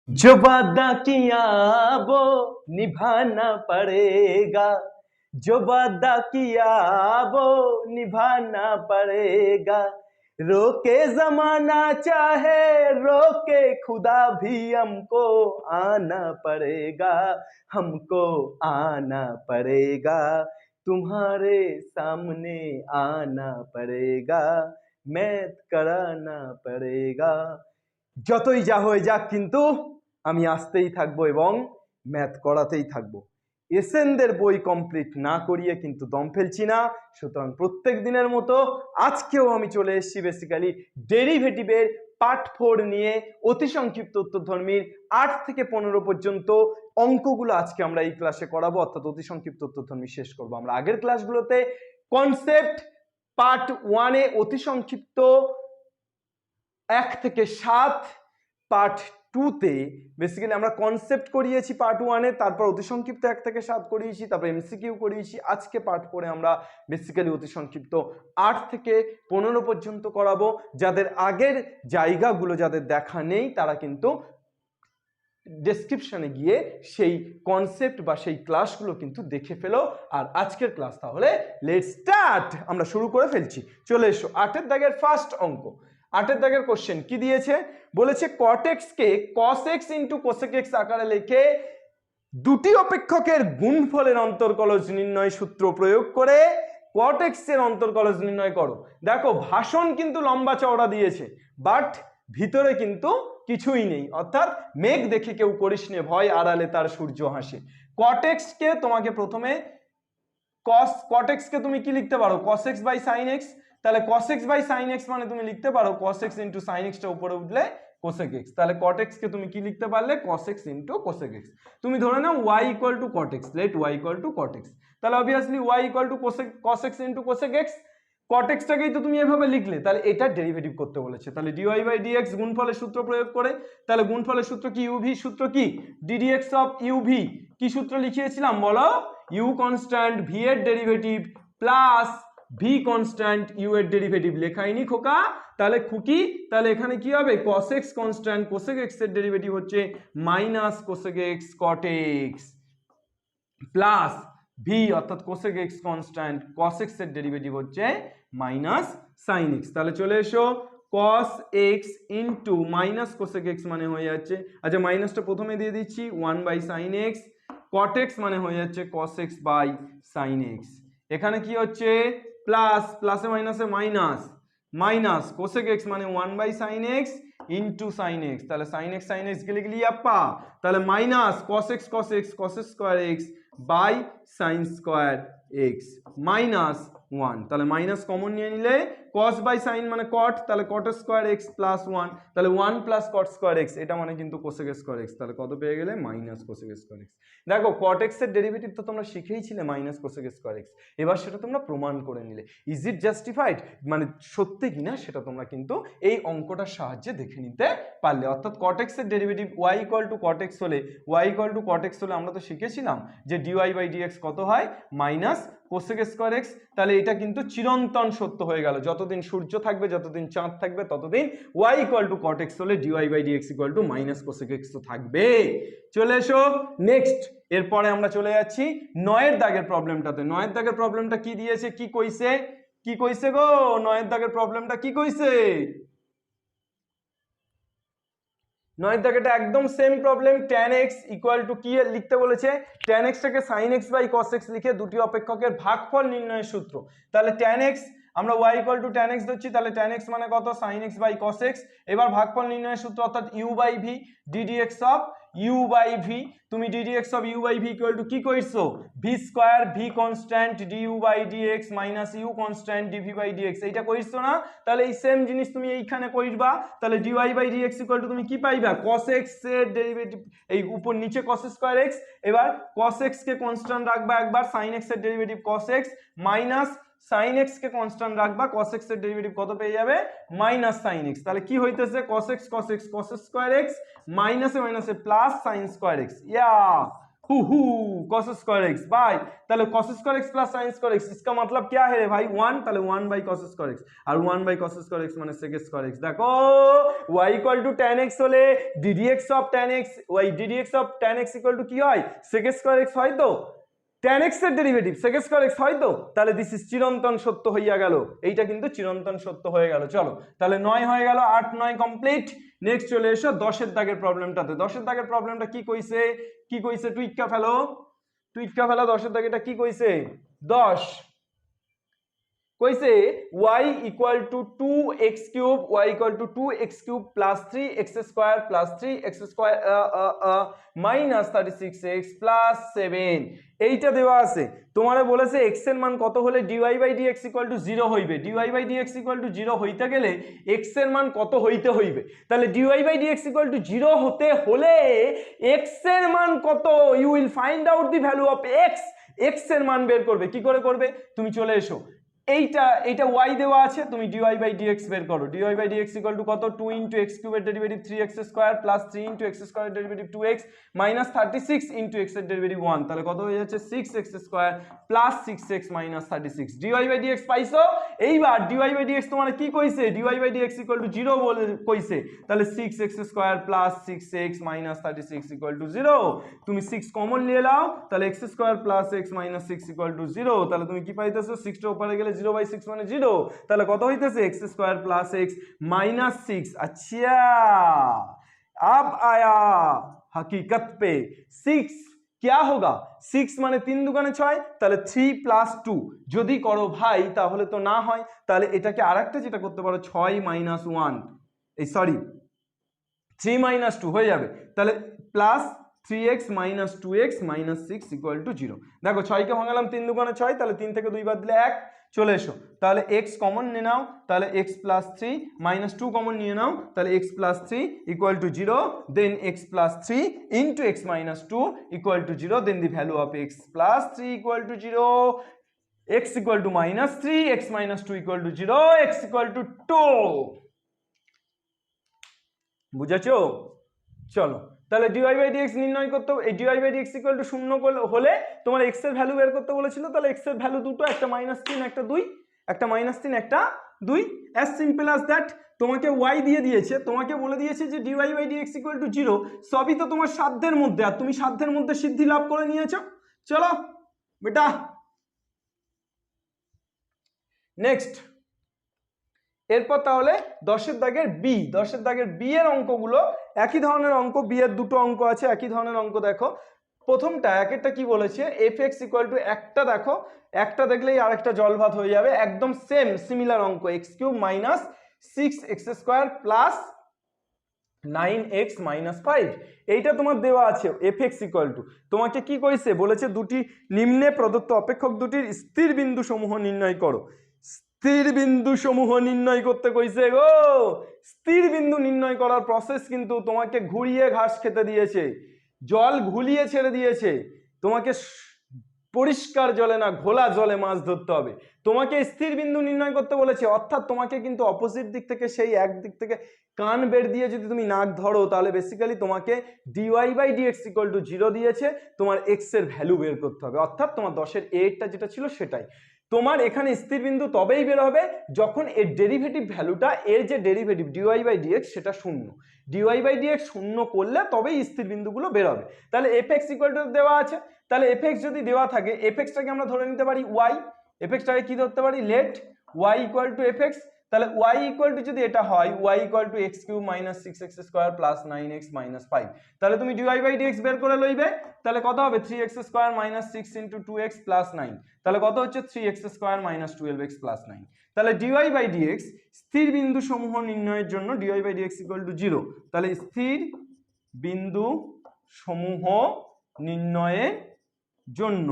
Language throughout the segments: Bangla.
जो वादा किया वो निभाना पड़ेगा, जो वादा किया वो निभाना पड़ेगा। रोके जमाना चाहे रोके खुदा भी हमको आना पड़ेगा, हमको आना पड़ेगा। तुम्हारे सामने आना पड़ेगा, मैथ कराना पड़ेगा। যতই যা হয়ে যাক কিন্তু আমি আসতেই থাকবো এবং ম্যাথ করাতেই থাকবো। এসএনদের বই কমপ্লিট না করিয়ে কিন্তু দম ফেলছি না। সুতরাং প্রত্যেক দিনের মতো আজকেও আমি চলে এসেছি বেসিক্যালি ডেরিভেটিভের পার্ট 4 নিয়ে। অতি সংক্ষিপ্ত উত্তরধর্মীর 8 থেকে 15 পর্যন্ত অঙ্কগুলো আজকে আমরা এই ক্লাসে করাবো, অর্থাৎ অতি সংক্ষিপ্ত উত্তরধর্মী শেষ করবো। আমরা আগের ক্লাসগুলোতে কনসেপ্ট পার্ট 1 এ অতি সংক্ষিপ্ত 1 থেকে 7, পার্ট 2 তে বেসিক্যালি আমরা কনসেপ্ট করিয়েছি পার্ট 1 এ, তারপর অতি সংক্ষিপ্ত 1 থেকে 7 করিয়েছি, তারপর এমসিকিউ করিয়েছি। আজকে পার্ট 4 এ আমরা বেসিক্যালি অতি সংক্ষিপ্ত 8 থেকে 15 পর্যন্ত করাবো। যাদের আগের জায়গাগুলো যাদের দেখা নেই তারা কিন্তু ডেসক্রিপশনে গিয়ে সেই কনসেপ্ট বা সেই ক্লাসগুলো কিন্তু দেখে ফেলো। আর আজকের ক্লাস তাহলে লেটস স্টার্ট, আমরা শুরু করে ফেলছি। চলে এসো 8 দাগের ফার্স্ট অঙ্ক। 8 দাগের কোশ্চেন কি দিয়েছে, বলেছে cot x কে cos x into cosec x আকারে লিখে দুটি অপেক্ষকের গুণফলের অন্তর্কলজ নির্ণয় সূত্র প্রয়োগ করে cot x এর অন্তর্কলজ নির্ণয় করো। দেখো ভাষণ কিন্তু লম্বা চওড়া দিয়েছে, বাট ভিতরে কিন্তু কিছুই নেই, অর্থাৎ মেঘ দেখে কেউ করিস নে ভয়, আড়ালে তার সূর্য হাসে। cot x কে তোমাকে প্রথমে cot x কে তুমি কি লিখতে পারো, cos x by sin x। তাহলে cos x by sin x মানে তুমি লিখতে পারো cos x into sin x টা উপরে উঠলে cosec x। তাহলে cot x কে তুমি কি লিখতে পারলে, cos x into cosec x। তুমি ধরে নাও y equal to cot x, let y equal to cot x। তাহলে obviously y equal to cos x into cosec x। cot x টাকেই তো তুমি এভাবে লিখলে, তাহলে এটা ডেরিভেটিভ করতে বলেছে। তাহলে dy বাই dx গুণফলের সূত্র প্রয়োগ করে, তাহলে গুণফলের সূত্র কি, uv সূত্র কি, ddx অফ uv কি সূত্র লিখিয়েছিলাম বলো, u কনস্ট্যান্ট v এর derivative plus V constant U এর ডেরিভেটিভ। লেখাইনি খোকা, তাহলে খুকি, তাহলে এখানে কি হবে, cos x constant cosec x এর ডেরিভেটিভ হচ্ছে minus cosec x cot x plus V অর্থাৎ cosec x constant cos x এর ডেরিভেটিভ হচ্ছে মাইনাস sin x। তাহলে চলে এসো cos x into minus cosec x মানে হয়ে যাচ্ছে, আচ্ছা মাইনাসটা প্রথমে দিয়ে দিচ্ছি 1 by sin x, cot x মানে হয়ে যাচ্ছে cos x by sin x। এখানে কি হচ্ছে প্লাস, প্লাসে মাইনাসে মাইনাস, মাইনাস cosec x মানে 1 by sin x into sin x। তাহলে sin x গেলে গেলি আপা, তাহলে minus cos x cos square x by sin square x minus 1। তাহলে মাইনাস কমন নিয়ে নিলে cos বাই sin মানে cot, তাহলে cot স্কোয়ার x প্লাস 1, তাহলে 1 প্লাস cot স্কোয়ার x, এটা মানে কিন্তু cosec স্কোয়ার x। তাহলে কত পেয়ে গেলে, মাইনাস cosec স্কোয়ার x। দেখো cot x এর ডেরিভেটিভ তো তোমরা শিখেইছিলে মাইনাস cosec স্কোয়ার x, এবার সেটা তোমরা প্রমাণ করে নিলে। ইজ ইট জাস্টিফাইড, মানে সত্যি কিনা সেটা তোমরা কিন্তু এই অঙ্কটার সাহায্যে দেখে নিতে পারলে। অর্থাৎ cot x এর derivative y equal to cot x হলে, y equal to cot x হলে আমরা তো শিখেছিলাম যে dy বাই dx কত হয়, মাইনাস cosec স্কোয়ার x। তাহলে এটা কিন্তু চিরন্তন সত্য হয়ে গেল, যতদিন সূর্য থাকবে, যতদিন চাঁদ থাকবে, ততদিন y equal to cot x হলে dy by dx equal to minus cosec x তো থাকবে। চলে এসো নেক্সট, এরপরে আমরা চলে যাচ্ছি 9 দাগের প্রবলেমটাতে। 9 দাগের প্রবলেমটা কি দিয়েছে, কি কইছে, কি কইছে গো, 9 দাগের প্রবলেমটা কি কইছে, 9 দাগেটা একদম same problem. tan x equal to কি লিখতে বলেছে, tan x টাকে sin x by cos x লিখে দুটি অপেক্ষকের ভাগফল নির্ণয়ের সূত্র। তাহলে tan x আমরা y equal two tan x ধরছি, তাহলে tan x মানে কত, sin x by cos x। এবার ভাগফল নির্ণয়ের সূত্র অর্থাৎ u by v ddx of u by v। তুমি ddx of u by v equal to কি কইছো, v square v constant du by dx minus u constant dv by dx, এইটা কইছো না। তাহলে এই সেম জিনিস তুমি এইখানে কইবা, তাহলে dy by dx equal to তুমি কি পাইবা, cos x এর ডেরিভেটিভ, এই উপর নিচে cos স্কয়ার x। এবার cos x কে কনস্ট্যান্ট রাখবা একবার, sin x এর derivative cos x minus sin x কে কনস্ট্যান্ট রাখবা, cos x এর ডেরিভেটিভ কত পেয়ে যাবে, মাইনাস sin x। তাহলে কি হইতেছে, cos x cos square x মাইনাসে মাইনাসে প্লাস sin স্কয়ার x, ইয়া cos स्क्वायर x बाय, ताहले cos square x plus sin square x, इसका मतलब क्या है रे भाई 1, ताहले 1 बाय cos स्क्वायर x, और 1 बाय cos स्क्वायर x মানে sec स्क्वायर x। देखो y equal to tan x হলে ddx of tan x, y ddx of tan x equal to কি হয় sec স্কয়ার x হয় তো, tan x এর ডেরিভেটিভ sec স্কয়ার x হয় তো, তাহলে দিস ইজ চিরন্তন সত্য হইয়া গেল, এইটা কিন্তু চিরন্তন সত্য হয়ে গেল। চলো তাহলে 9 হয়ে গেল, 8 9 কমপ্লিট। নেক্সট চলে এসো 10 এর দাগের প্রবলেমটাতে। 10 এর দাগের প্রবলেমটা কি কইছে টুইক্কা ফেলো 10 এর দাগে এটা কি কইছে 10 কইছে y equal two 2x cube, y equal two 2x cube plus 3x square plus 3x square minus 36x plus 7, এইটা দেওয়া আছে। তোমারে বলেছে x এর মান কত হলে dy by dx equal to 0 হইবে, dy by dx equal to 0 হইতে গেলে x এর মান কত হইতে হইবে, তাহলে dy by dx equal to 0 হতে হলে x এর মান কত, you will find out the value of x এর মান বের করবে। কি করে করবে, তুমি চলে এসো, এইটা y দেওয়া আছে, তুমি dy বাই dx বের করো। dy by dx equal to কত 2 ইনটু x কিউবের derivative 3x square plus 3 into x স্কয়ারের derivative 2x minus 36 into x এর ডেরিভেটিভ 1, তাহলে কত হয়ে যাচ্ছে 6x square plus 6x minus 36। dy by dx পাইছো। এইবার dy বাই dx তোমার কি কইছে, dy by dx equal to 0 বলে কইছে, তাহলে 6x square plus 6x minus 36 equal to 0। তুমি 6 কমন নিয়ে নাও, তাহলে x square plus x minus 6 equal to 0, তাহলে তুমি কি পাইতেছো 6 টা উপরে গেলে 0 বাই 6 মানে 0, তাহলে কত হইতেছে x square plus x minus 6। अच्छा अब आया हकीकत पे, 6 क्या होगा 6 মানে 3 দুগুণে 6, তাহলে 3 প্লাস 2 যদি করো ভাই তাহলে তো না হয়, তাহলে এটাকে আরেকটা যেটা করতে পারো 6 মাইনাস 1, এই সরি 3 মাইনাস 2 হয়ে যাবে, তাহলে plus 3x minus 2x minus 6 equal to 0। দেখো 6 কে ভাঙালাম 3 দুগুণে 6, তাহলে 3 থেকে 2 বাদ দিলে 1, চলে এসো তাহলে x কমন নিয়ে নাও, তাহলে x প্লাস 3 মাইনাস 2 কমন নিয়ে নাও, তাহলে x plus 3 equal to 0, then x plus 3 into x minus 2 equal to 0, then the value of x plus 3 equal to 0, x equal to minus 3, x minus 2 equal to 0, x equal to 2। বুঝেছো? চলো তাহলে dy বাই dx নির্ণয় করতে, এই dy by dx equal to 0 হলে তোমার x এর ভ্যালু বের করতে বলেছিল, তাহলে x এর ভ্যালু দুটো, একটা -3 একটা 2, একটা -3 একটা 2, অ্যাজ সিম্পল অ্যাজ দ্যাট। তোমাকে y দিয়ে দিয়েছে, তোমাকে বলে দিয়েছে যে dy by dx equal to 0, সবই তো তোমার সাধ্যের মধ্যে, আর তুমি সাধ্যের মধ্যে সিদ্ধি লাভ করে নিয়েছো। চলো বেটা নেক্সট, এরপর তাহলে 10 দাগের বি এর অঙ্কগুলো একই ধরনের অঙ্ক, বি এর দুটো অঙ্ক আছে একই ধরনের অঙ্ক। দেখো প্রথমটা একেরটা কি বলেছে, fx ইকুয়াল টু একটা, দেখো একটা দেখলেই আরেকটা জল ভাত হয়ে যাবে, একদম সেম সিমিলার অঙ্ক, x cube minus 6x square plus 9x minus 5, এইটা তোমার দেওয়া আছে। fx ইকুয়াল টু তোমাকে কি কইছে, বলেছে দুটি নিম্নে প্রদত্ত অপেক্ষক দুটির স্থির বিন্দু সমূহ নির্ণয় করো। স্থির বিন্দু সমূহ নির্ণয় করতে কইছে গো। স্থির বিন্দু নির্ণয় করার প্রসেস কিন্তু তোমাকে ঘুরিয়ে ঘাস খেতে দিয়েছে, জল ঘুলিয়ে ছেড়ে দিয়েছে, তোমাকে পরিষ্কার জলে না ঘোলা জলে মাছ ধরতে হবে। তোমাকে স্থির বিন্দু নির্ণয় করতে বলেছে, অর্থাৎ তোমাকে কিন্তু অপোজিট দিক থেকে, সেই এক দিক থেকে কান বের দিয়ে যদি তুমি নাক ধরো, তাহলে বেসিক্যালি তোমাকে dy by dx equal to 0 দিয়েছে, তোমার x এর ভ্যালু বের করতে হবে, অর্থাৎ তোমার 10 এর a-টা যেটা ছিল সেটাই। তোমার এখানে স্থির বিন্দু তবেই বের হবে যখন এর ডেরিভেটিভ ভ্যালুটা, এর যে ডেরিভেটিভ dy বাই dx সেটা শূন্য, dy বাই dx শূন্য করলে তবেই স্থির বিন্দুগুলো বের হবে। তাহলে fx ইকুয়াল টু দেওয়া আছে, তাহলে fx যদি দেওয়া থাকে, fxটাকে আমরা ধরে নিতে পারি y, fxটাকে কি ধরতে পারি let y equal to fx, তাহলে y ইকুয়াল টু যদি এটা হয় y equal to x cube minus 6x square plus 9x minus 5, তাহলে তুমি dy বাই dx বের করে লইবে, তাহলে কত হবে 3x square minus 6 into 2x plus 9, তাহলে কত হচ্ছে 3x square minus 12x plus 9। তাহলে dy বাই dx স্থির বিন্দু সমূহ নির্ণয়ের জন্য dy by dx equal to 0, তাহলে স্থির বিন্দু সমূহ নির্ণয়ের জন্য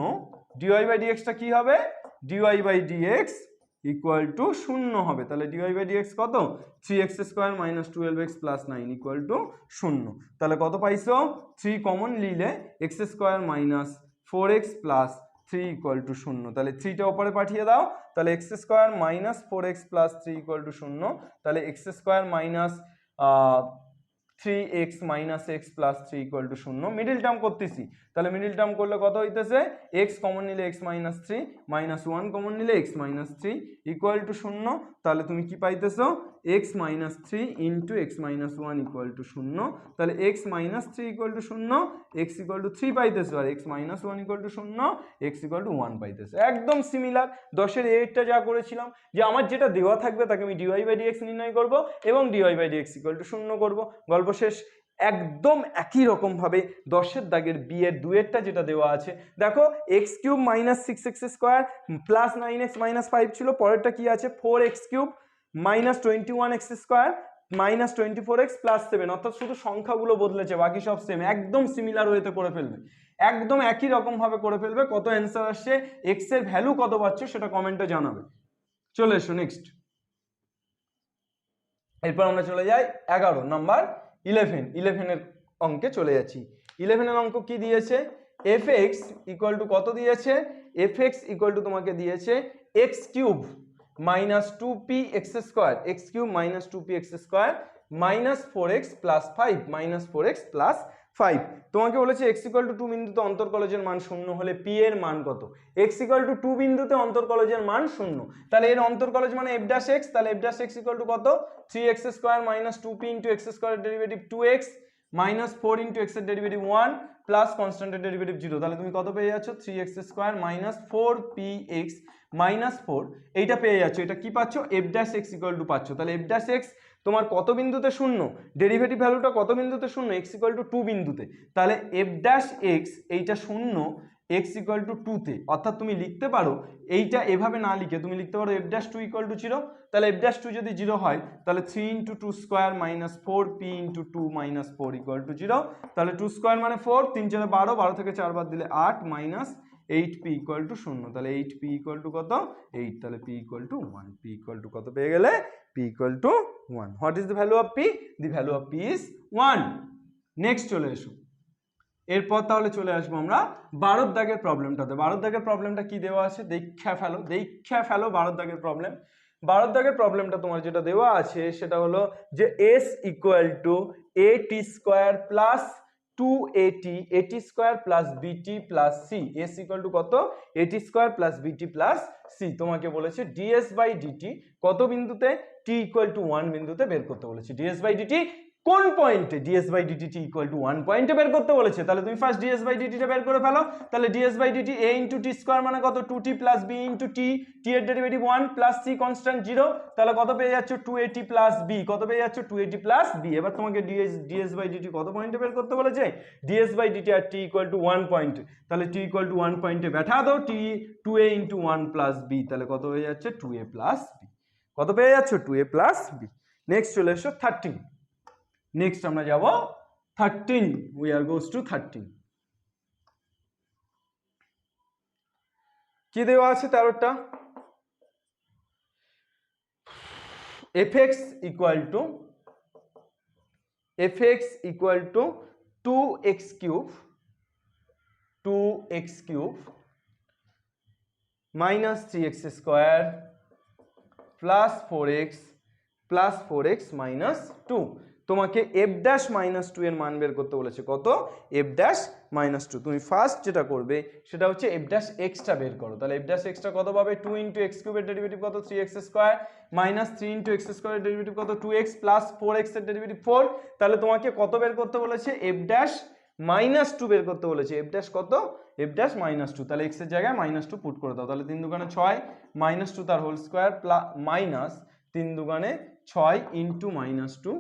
dy বাই dx টা কি হবে, dy by dx equal to 0 হবে, তাহলে dy বাই dx কত 3x square minus 12x plus 9 equal to 0, তাহলে কত পাইছো 3 কমন নিলে x square minus 4x plus 3 equal to 0, তাহলে 3টা উপরে পাঠিয়ে দাও, তাহলে x square minus 4x plus 3 equal to 0, তাহলে x square minus 3x minus X plus 3 equal to 0 middle term করতেছি তাহলে মিডিল টার্ম করলে কত হইতেছে x কমন নিলে x মাইনাস 3 মাইনাস 1 কমন নিলে x মাইনাস 3 ইকুয়াল টু 0 তাহলে তুমি কি পাইতেছো x minus 3 into x minus 1 equal to 0 তাহলে x minus 3 equal to 0 x equal to 3 পাইতেছো আর x minus 1 equal to 0 x equal to 1 পাইতেছো একদম সিমিলার 10 এর 8টা যা করেছিলাম যে আমার যেটা দেওয়া থাকবে তাকে আমি dy বাই dx নির্ণয় করব এবং dy by dx equal to 0 করব গল্প শেষ একদম একই রকম ভাবে 10 এর দাগের b এর দুয়েরটা যেটা দেওয়া আছে দেখো x cube minus 6x square plus 9x minus 5 ছিল পরেরটা কি আছে 4x cube minus 21x square minus 24x plus 7 অর্থাৎ শুধু সংখ্যাগুলো বদলেছে বাকি সব সেম একদম সিমিলার ওয়েতে করে ফেলবে একদম একই রকম ভাবে করে ফেলবে কত অ্যান্সার আসছে x এর ভ্যালু কত পাচ্ছ সেটা কমেন্টে জানাবে চলে এসো নেক্সট এরপর আমরা চলে যাই 11 নাম্বার 11 এর অঙ্কে চলে যাচ্ছি 11 এর অঙ্ক কি দিয়েছে fx ইকুয়াল টু কত দিয়েছে fx ইকুয়াল টু তোমাকে দিয়েছে x cube minus 2p x square x cube minus 2p x square minus 4x plus 5 minus 4x plus 5 তোমাকে বলেছে x ইকুয়াল টু 2 বিন্দুতে অন্তরকলজের মান 0 হলে p এর মান কত x ইকুয়াল টু 2 বিন্দুতে অন্তরকলজের মান 0 তাহলে এর অন্তরকলজ মানে f ড্যাশ x তাহলে f dash x equal to কত 3x square minus 2p into x square derivative 2x minus 4 into x এর ডেরিভেটিভ 1 প্লাস কনস্ট্যান্টের ডেরিভেটিভ 0 তাহলে তুমি কত পেয়ে যাচ্ছ 3x square minus 4px minus 4 এইটা পেয়ে যাচ্ছ এটা কি পাচ্ছ f dash x equal two পাচ্ছ তাহলে f ড্যাশ x তোমার কত বিন্দুতে শূন্য ডেরিভেটিভ ভ্যালুটা কত বিন্দুতে শূন্য x ইকুয়াল টু 2 বিন্দুতে তাহলে f ড্যাশ x এইটা শূন্য x ইকুয়াল টু 2 তে অর্থাৎ তুমি লিখতে পারো এইটা এভাবে না লিখে তুমি লিখতে পারো f ড্যাশ 2 ইকুয়াল টু 0 তাহলে f ড্যাশ 2 যদি 0 হয় তাহলে 3 into 2 square minus 4p into 2 minus 4 equal to 0 তাহলে 2 স্কয়ার মানে 4 3 4 12 12 থেকে 4 বাদ দিলে 8 মাইনাস 8p ইকুয়াল টু 0 তাহলে 8p ইকুয়াল টু কত 8 তাহলে p equal to 1 p equal to কত পেয়ে গেলে p equal to 1 what is the value of p the value of p is 1 next চলে এসো এরপর তাহলে চলে আসবো আমরা 12 দাগের প্রবলেমটাতে 12 দাগের প্রবলেমটা কি দেওয়া আছে দেখা ফেলো 12 দাগের প্রবলেম 12 দাগের প্রবলেমটা তোমার যেটা দেওয়া আছে সেটা হলো যে s equal to at square plus 2at at square plus bt plus c s equal to কত at square plus bt plus c তোমাকে বলেছে ds বাই dt কত বিন্দুতে t ইকুয়াল টু 1 বিন্দুতে বের করতে বলেছে ds বাই dt কোন পয়েন্টে ds by dt t equal to 1 পয়েন্টে বের করতে বলেছে তাহলে তুমি ফার্স্ট ds বাই dt টা বের করে ফেলো তাহলে ds by dt a into t square মানে কত 2t plus b into t t এর ডেরিভেটিভ 1 প্লাস c কনস্ট্যান্ট 0 তাহলে কত পেয়ে যাচ্ছ 2at প্লাস b কত পেয়ে যাচ্ছ 2at প্লাস b এবার তোমাকে ds বাই dt কত পয়েন্টে বের করতে বলেছে ds বাই dt আর t ইকুয়াল টু 1 পয়েন্ট তাহলে t ইকুয়াল টু 1 পয়েন্টে बैठा দাও t 2a into 1 plus b তাহলে কত হয়ে যাচ্ছে 2a প্লাস b কত পেয়ে যাচ্ছ 2a প্লাস b নেক্সট চলে এসো 13 নেক্সট আমরা যাব 13 we are goes to 13 কি দেওয়া আছে 13টা fx equal to 2x cube minus 3x square plus 4x minus 2 তোমাকে f dash minus 2 এর মান বের করতে বলেছে কত f dash minus 2 তুমি ফার্স্ট যেটা করবে সেটা হচ্ছে f dash x টা বের করো তাহলে f dash x টা কত পাবে 2 into x cube এর ডেরিভেটিভ কত 3x square minus 3 into x square এর ডেরিভেটিভ কত 2x plus 4x এর ডেরিভেটিভ 4 তাহলে তোমাকে কত বের করতে বলেছে f dash minus 2 বের করতে বলেছে f dash কত f dash minus 2 তাহলে x এর জায়গায় minus 2 পুট করে দাও তাহলে 3 দুগুণে 6 minus 2 তার হোল স্কয়ার মাইনাস 3 দুগুণে 6 into minus 2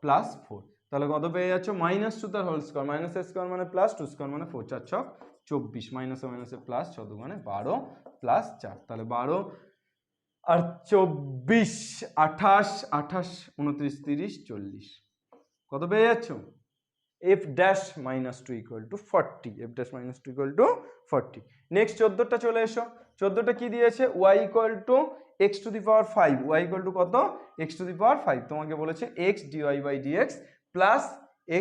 প্লাস 4 তাহলে কত পেয়ে যাচ্ছ মাইনাস 2 তার হোল স্কয়ার মাইনাস এর স্কয়ার মানে প্লাস 2 স্কয়ার মানে 4 4 ছক 24 মাইনাস মাইনাসে প্লাস 6 দুগুণে 12 প্লাস 4 তাহলে 12 আর 24 28 28 29 30 40 কত পেয়ে যাচ্ছ f dash minus 2 equal to 40 f dash minus 2 equal to 40 next 14টা চলে এসো 14টা কি দিয়েছে y equal to x to the power 5 y equal to কত x to the power 5 তোমাকে বলেছে x dy by dx plus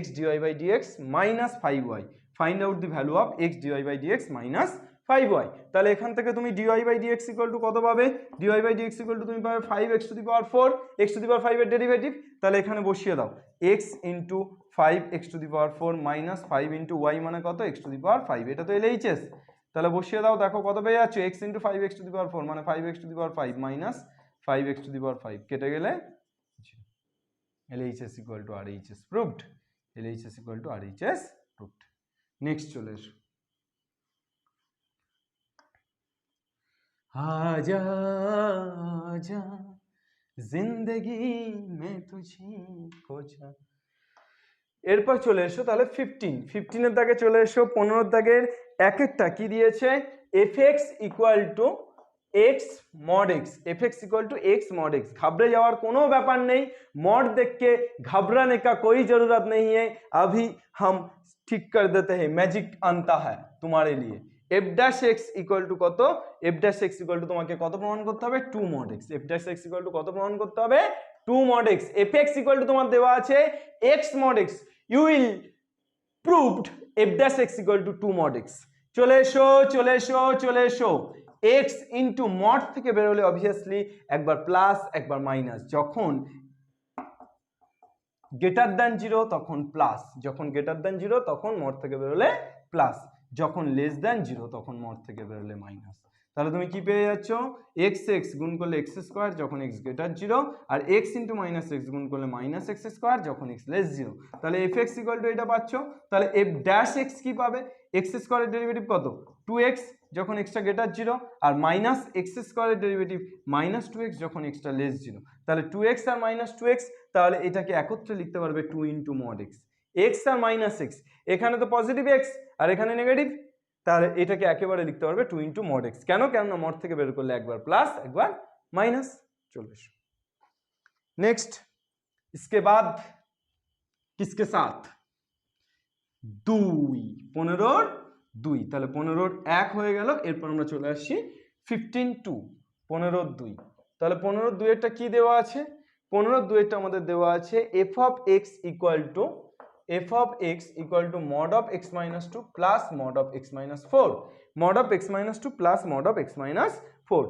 x dy by dx minus 5y find out the value of x dy by dx minus 5y। তাহলে এখান থেকে তুমি dy by dx equal to কত পাবে? dy by dx equal to তুমি পাবে 5x to the power 4, x to the power 5 এর ডেরিভেটিভ। তাহলে এখানে বসিয়ে দাও x into 5x to the power 4 minus 5 into y মানে কত? x to the power 5। এটা তো LHS। তাহলে বসিয়ে দাও, দেখো কত পেয়ে যাচ্ছ? x into 5x to the power 4 মানে 5x to the power 5 minus 5x to the power 5 কেটে গেলে LHS equal to RHS proved. LHS equal to RHS proved. Next চলে এসো। आजा आजा जिंदगी में तुझे खोजा। এরপর চলে এসো তাহলে 15 দাগে চলে এসো। 15 দাগের এক একটা কি দিয়েছে? fx equal to x mod x, fx equal to x mod x। घबरे যাওয়ার কোনো ব্যাপার নেই, मॉड देख के घबराने का कोई जरूरत नहीं है, अभी हम ठीक कर देते हैं, मैजिक आनता है तुम्हारे लिए। f dash x equal to কত? f dash x equal to তোমাকে কত প্রমাণ করতে হবে? 2 mod x। f dash x equal to কত প্রমাণ করতে হবে? 2 mod x। fx equal to তোমার দেওয়া আছে x mod x, you will proved f dash x equal to 2 mod x। চলে এসো চলে এসো চলে এসো। x ইন্টু মড থেকে বেরোলে অবভিয়াসলি একবার প্লাস একবার মাইনাস, যখন গ্রেটার দ্যান 0 তখন প্লাস, যখন গ্রেটার দ্যান 0 তখন মড থেকে বেরোলে প্লাস, যখন লেস দ্যান 0 তখন মড থেকে বেরোলে মাইনাস। তাহলে তুমি কি পেয়ে যাচ্ছ? x x গুণ করলে x স্কয়ার যখন x গ্রেটার 0, আর x ইন্টু মাইনাস x গুণ করলে মাইনাস x স্কয়ার যখন x লেস 0। তাহলে fx ইকুয়াল টু এটা পাচ্ছ। তাহলে f ড্যাশ x কি পাবে? x স্কয়ারের ডেরিভেটিভ কত? 2x যখন x টা গ্রেটার 0, আর মাইনাস x স্কয়ারের ডেরিভেটিভ মাইনাস 2x যখন x টা লেস 0। তাহলে 2x আর মাইনাস 2x, তাহলে এটাকে একত্রে লিখতে পারবে 2 ইন্টু মড x। x আর মাইনাস x, এখানে তো পজিটিভ x আর এখানে নেগেটিভ, তাহলে এটাকে একেবারে লিখতে পারবে 2 ইন্টু মড x। কেন? কেননা মড থেকে বের করলে একবার প্লাস একবার মাইনাস। চলে এসো नेक्स्ट। इसके बाद किसके साथ? 2 15 2। তাহলে 15 1 হয়ে গেল। এরপর আমরা চলে আসছি 15 2 15 2। তাহলে 15 2 এরটা কি দেওয়া আছে? 15 2 এরটা আমাদের দেওয়া আছে f of x equal two mod of x minus 2 plus mod of x minus 4, mod of x minus 2 plus mod of x minus 4।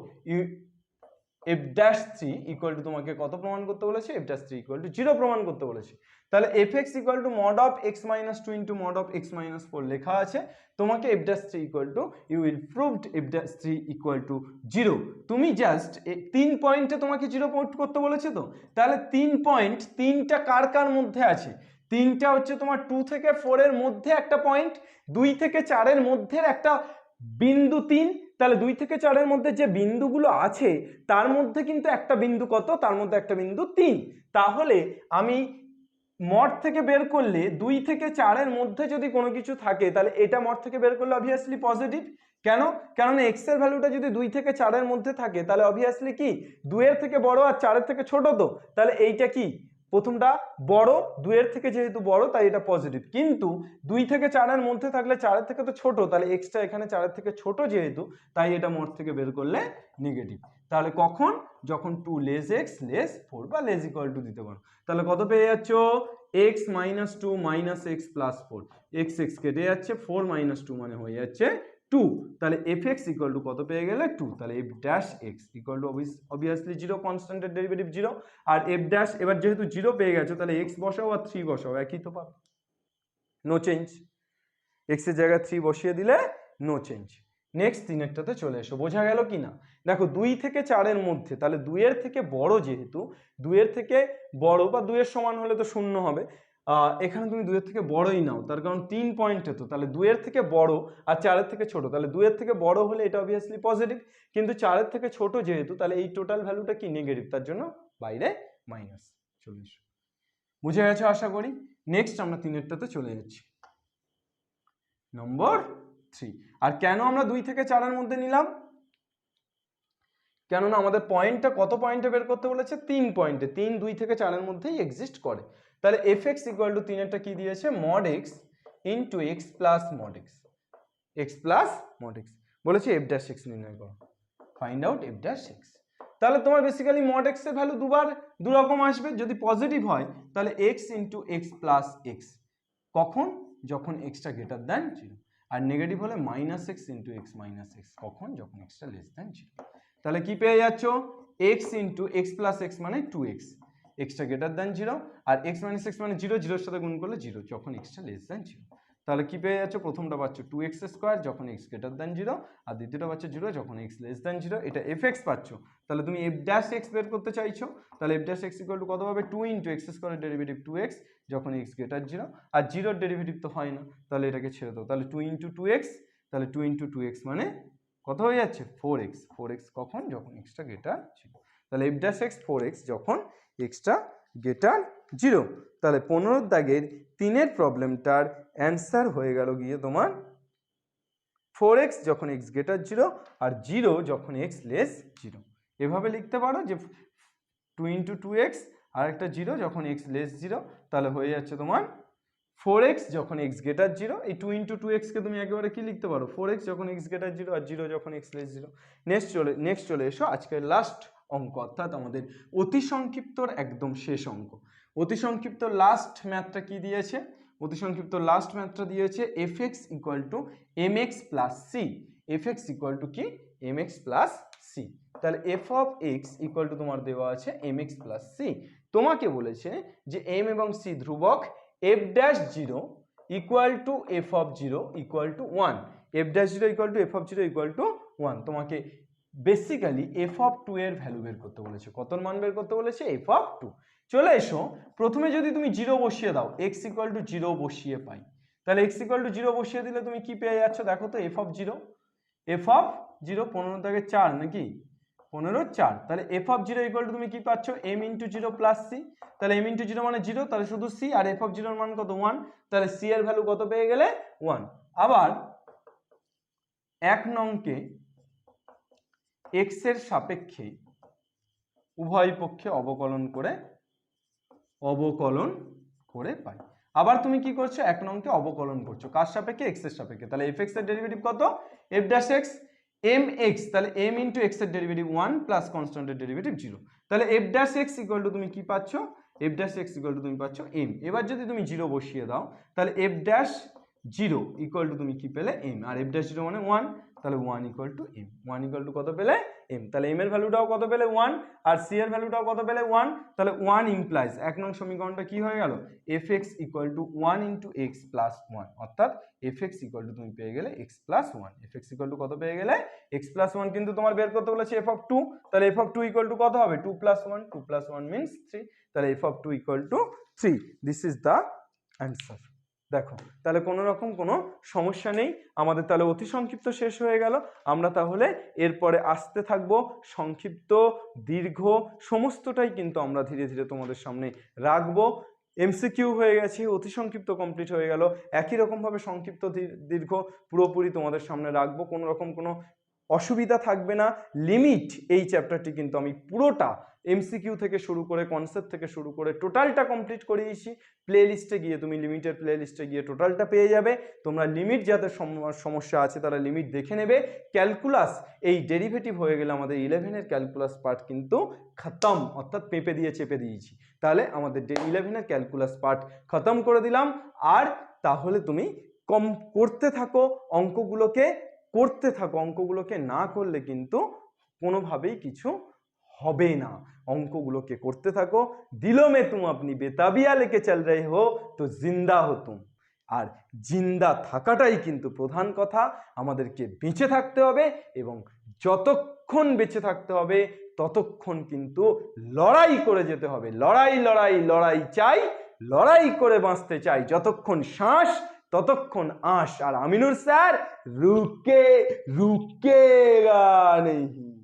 f dash 3 equal two তোমাকে কত প্রমাণ করতে বলেছে? f dash 3 ইকুয়াল টু 0 প্রমাণ করতে বলেছে। তাহলে fx equal two mod of x minus 2 into mod of x minus 4 লেখা আছে। তোমাকে f dash 3 equal two you will proved f dash 3 equal to 0। তুমি জাস্ট 3 পয়েন্টে তোমাকে 0 পুট করতে বলেছে তো, তাহলে 3 পয়েন্ট, তিনটা কার কার মধ্যে আছে? তিনটা হচ্ছে তোমার 2 থেকে 4 এর মধ্যে একটা পয়েন্ট, 2 থেকে 4 এর মধ্যে একটা বিন্দু 3। তাহলে 2 থেকে 4 এর মধ্যে যে বিন্দুগুলো আছে তার মধ্যে কিন্তু একটা বিন্দু কত? তার মধ্যে একটা বিন্দু 3। তাহলে আমি মড থেকে বের করলে 2 থেকে 4 এর মধ্যে যদি কোনো কিছু থাকে তাহলে এটা মড থেকে বের করলে অবভিয়াসলি পজিটিভ। কেন? কারণ x এর ভ্যালুটা যদি 2 থেকে 4 এর মধ্যে থাকে তাহলে অবভিয়াসলি কি 2 এর থেকে বড় আর 4 এর থেকে ছোট, তো তাহলে এইটা কি প্রথমটা বড়, 2 এর থেকে যেহেতু বড় তাই এটা পজিটিভ। কিন্তু 2 থেকে 4 এর মধ্যে থাকলে 4 এর থেকে তো ছোট, তাহলে x টা এখানে 4 এর থেকে ছোট যেহেতু, তাই এটা মড থেকে বের করলে নেগেটিভ। তাহলে কখন? যখন 2 লেস x লেস 4 বা লেস ইকুয়াল টু দিতে পারো। তাহলে কত পেয়ে যাচ্ছ? x minus 2 minus x plus 4, x x কেটে যাচ্ছে, 4 minus 2 মানে হয়ে যাচ্ছে 2। তাহলে fx ইকুয়াল টু কত পেয়ে গেলে? 2। তাহলে f dash x equal to obviously 0, কনস্ট্যান্টের ডেরিভেটিভ 0, আর f ড্যাশ এবার যেহেতু 0 পেয়ে গেছো তাহলে x বসাও আর 3 বসাও, একই তো পাবে, নো চেঞ্জ। x এর জায়গায় 3 বসিয়ে দিলে নো চেঞ্জ। নেক্সট 3 একটাতে চলে এসো। বোঝা গেল কি না? দেখো 2 থেকে 4 এর মধ্যে, তাহলে 2 এর থেকে বড় যেহেতু, 2 এর থেকে বড় বা 2 এর সমান হলে তো 0 হবে, এখানে তুমি 2 এর থেকে বড়ই নাও, তার কারণ 3 পয়েন্টে তো, তাহলে 2 এর থেকে বড় আর 4 এর থেকে ছোট, তাহলে 2 এর থেকে বড় হলে এটা অবভিয়াসলি পজিটিভ, কিন্তু 4 এর থেকে ছোট যেহেতু তাহলে এই টোটাল ভ্যালুটা কি নেগেটিভ, তার জন্য বাইরে মাইনাস। চলে এসো, বুঝে গেছো আশা করি। নেক্সট আমরা 3 এরটাতে চলে যাচ্ছি, নম্বর 3। আর কেন আমরা 2 থেকে 4 এর মধ্যে নিলাম? কেননা আমাদের পয়েন্টটা কত পয়েন্টে বের করতে বলেছে? 3 পয়েন্টে। 3 2 থেকে 4 এর মধ্যেই এক্সিস্ট করে। তাহলে fx ইকুয়াল টু 3 এরটা কি দিয়েছে? mod x into x plus mod x, x plus mod x বলেছে f ড্যাশ x নির্ণয় করো, find out f dash x। তাহলে তোমার বেসিক্যালি mod x এর ভ্যালু দুবার দু রকম আসবে। যদি পজিটিভ হয় তাহলে x into x plus x, কখন? যখন x টা গ্রেটার দ্যান 0। আর নেগেটিভ হলে minus x into x minus x, কখন? যখন এক্সটা লেস দ্যান 0। তাহলে কি পেয়ে যাচ্ছ? X into x plus x মানে 2x, এক্সটা গ্রেটার দ্যান 0, আর এক্স মাইনাস এক্স মানে 0, 0-এর সাথে গুণ করলে 0 যখন এক্সটা লেস দ্যান 0। তাহলে কি পেয়ে যাচ্ছ? প্রথমটা পাচ্ছ 2x স্কোয়ার যখন এক্স গ্রেটার দ্যান 0, আর দ্বিতীয়টা পাচ্ছ 0 যখন এক্স লেস দ্যান 0। এটা fx পাচ্ছ। তাহলে তুমি f ড্যাশ এক্স বের করতে চাইছো, তাহলে f dash x equal to কত হবে? 2 ইন্টু এক্স স্কোয়ারের ডেরিভেটিভ 2x যখন এক্স গ্রেটার 0, আর 0-এর ডেরিভেটিভ তো হয় না, তাহলে এটাকে ছেড়ে দাও। তাহলে 2 ইন্টু 2x, তাহলে 2 ইন্টু 2x মানে কত হয়ে যাচ্ছে? 4x। 4x কখন? যখন এক্সটা গ্রেটার 0। তাহলে f ড্যাশ এক্স 4x যখন এক্সটা গ্রেটার 0। তাহলে 15 দাগের 3-এর প্রবলেমটার অ্যান্সার হয়ে গেল গিয়ে তোমার 4x যখন x গ্রেটার 0 আর 0 যখন x লেস 0। এভাবে লিখতে পারো যে 2 ইন্টু 2x আর একটা 0 যখন x লেস 0, তাহলে হয়ে যাচ্ছে তোমার 4x যখন x গ্রেটার 0। এই 2 ইন্টু 2x কে তুমি একেবারে কি লিখতে পারো? 4x যখন x গ্রেটার 0 আর 0 যখন x লেস 0। নেক্সট চলে এসো আজকের লাস্ট অঙ্ক, অর্থাৎ আমাদের অতি সংক্ষিপ্তর একদম শেষ অঙ্ক। অতি সংক্ষিপ্ত লাস্ট ম্যাথটা কি দিয়েছে? অতি সংক্ষিপ্ত লাস্ট ম্যাথটা দিয়েছে fx equal to mx plus C. fx equal to কি? mx plus C. তাহলে f of x equal to তোমার দেওয়া আছে mx প্লাস সি। তোমাকে বলেছে যে m এবং c ধ্রুবক, f dash 0 equal to f of 0 equal to 1, f dash 0 equal to f of 0 equal to 1। তোমাকে বেসিক্যালি f অফ 2 এর ভ্যালু বের করতে বলেছে। কত মান বের করতে বলেছে? f of 2। চলে এসো, প্রথমে যদি তুমি 0 বসিয়ে দাও, x ইকুয়াল টু 0 বসিয়ে পাই, তাহলে x ইকুয়াল টু 0 বসিয়ে দিলে তুমি কি পেয়ে যাচ্ছ? দেখো তো, f অফ 0, f অফ 0 15 থেকে 4 নাকি 15 4, তাহলে f অফ 0 ইকুয়াল টু তুমি কি পাচ্ছ? m into 0 plus c। তাহলে m ইন্টু 0 মানে 0, তাহলে শুধু c, আর f অফ 0 এর মান কত? 1। তাহলে c এর ভ্যালু কত পেয়ে গেলে? 1। আবার 1 নংকে x এর সাপেক্ষে উভয় পক্ষে অবকলন করে পাই। আবার তুমি কি করছো? 1 নংকে অবকলন করছো কার সাপেক্ষে? x এর সাপেক্ষে। তাহলে fx এর ডেরিভেটিভ কত? f ড্যাশ x mx, তাহলে m ইন্টু x এর ডেরিভেটিভ 1 প্লাস কনস্ট্যান্টের ডেরিভেটিভ 0। তাহলে f dash x equal to তুমি কি পাচ্ছ? f dash x equal to তুমি পাচ্ছ m। এবার যদি তুমি 0 বসিয়ে দাও, তাহলে f ড্যাশ 0 ইকুয়াল টু তুমি কি পেলে? m, আর f ড্যাশ 0 মানে 1, তাহলে 1 equal two m। 1 equal to কত পেলে? m। তাহলে m এর ভ্যালুটাও কত পেলে? 1, আর c এর ভ্যালুটাও কত পেলে? 1। তাহলে 1 ইমপ্লাইজ 1 নং সমীকরণটা কি হয়ে গেল? fx equal to 1 into x plus 1, অর্থাৎ fx ইকুয়াল টু তুমি পেয়ে গেলে x plus 1। fx equal to কত পেয়ে গেলে? x plus 1। কিন্তু তোমার বের করতে বলেছে f অফ 2, তাহলে f অফ 2 ইকুয়াল টু কত হবে? 2 প্লাস 1, 2 প্লাস 1 মিন্স 3, তাহলে f of 2 equal to 3। This is the answer. দেখো, তাহলে কোনো রকম কোনো সমস্যা নেই আমাদের। তাহলে অতি সংক্ষিপ্ত শেষ হয়ে গেল। আমরা তাহলে এরপরে আসতে থাকবো সংক্ষিপ্ত, দীর্ঘ, সমস্তটাই কিন্তু আমরা ধীরে ধীরে তোমাদের সামনে রাখবো। এমসিকিউ হয়ে গেছে, অতি সংক্ষিপ্ত কমপ্লিট হয়ে গেল, একই রকমভাবে সংক্ষিপ্ত দীর্ঘ পুরোপুরি তোমাদের সামনে রাখবো। কোনো রকম কোনো অসুবিধা থাকবে না। লিমিট এই চ্যাপ্টারটি কিন্তু আমি পুরোটা এমসিকিউ থেকে শুরু করে, কনসেপ্ট থেকে শুরু করে টোটালটা কমপ্লিট করিয়েছি। প্লে লিস্টে গিয়ে তুমি লিমিটের প্লে লিস্টে গিয়ে টোটালটা পেয়ে যাবে। তোমরা লিমিট যাদের সমস্যা আছে তারা লিমিট দেখে নেবে। ক্যালকুলাস, এই ডেরিভেটিভ হয়ে গেলে আমাদের 11-এর ক্যালকুলাস পার্ট কিন্তু খতম, অর্থাৎ পেঁপে দিয়ে চেপে দিয়েছি। তাহলে আমাদের 11-এর ক্যালকুলাস পার্ট খতম করে দিলাম। আর তাহলে তুমি করতে থাকো অঙ্কগুলোকে, অঙ্কগুলোকে না করলে কিন্তু কোনোভাবেই কিছু হবে না। অঙ্কগুলোকে করতে থাকো। দিलों में तुम अपनी बेताबिया लेके चल रहे हो तो जिंदा हो तुम। আর জিন্দা থাকাটাই কিন্তু প্রধান কথা। আমাদেরকে বেঁচে থাকতে হবে, এবং যতক্ষণ বেঁচে থাকতে হবে ততক্ষণ কিন্তু লড়াই করে যেতে হবে। লড়াই লড়াই লড়াই চাই, লড়াই করে বাঁচতে চাই। যতক্ষণ শ্বাস ততক্ষণ আশ। আর আমিনুর স্যার রুকেগা नहीं।